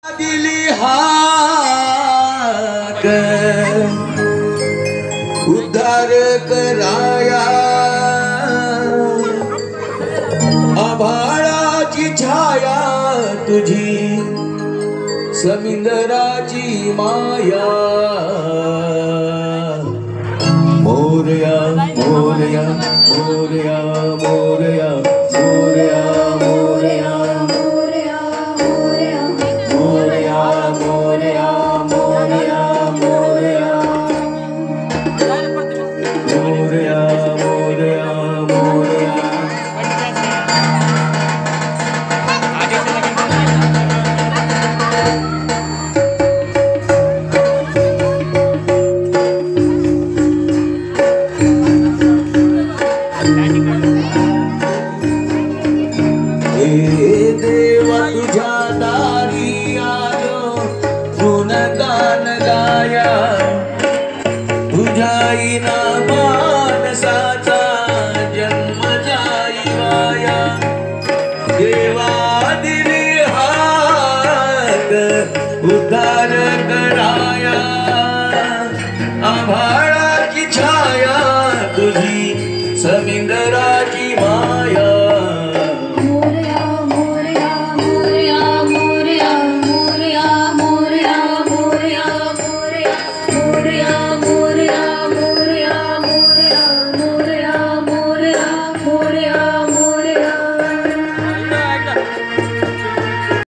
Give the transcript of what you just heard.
दिली हाक उद्धार कराया आभाळाची छाया तुझी समिंदराची माया मोरया मोरया मोरया मोरया मोरया मोरया देवा तुझ्या दारी आलो गुणगान गाया तुझ्या इना मानसाचा जन्म जाई वाया देवा दिली हाक उद्धार कराया आभाळाची छाया तुझी समिंदरा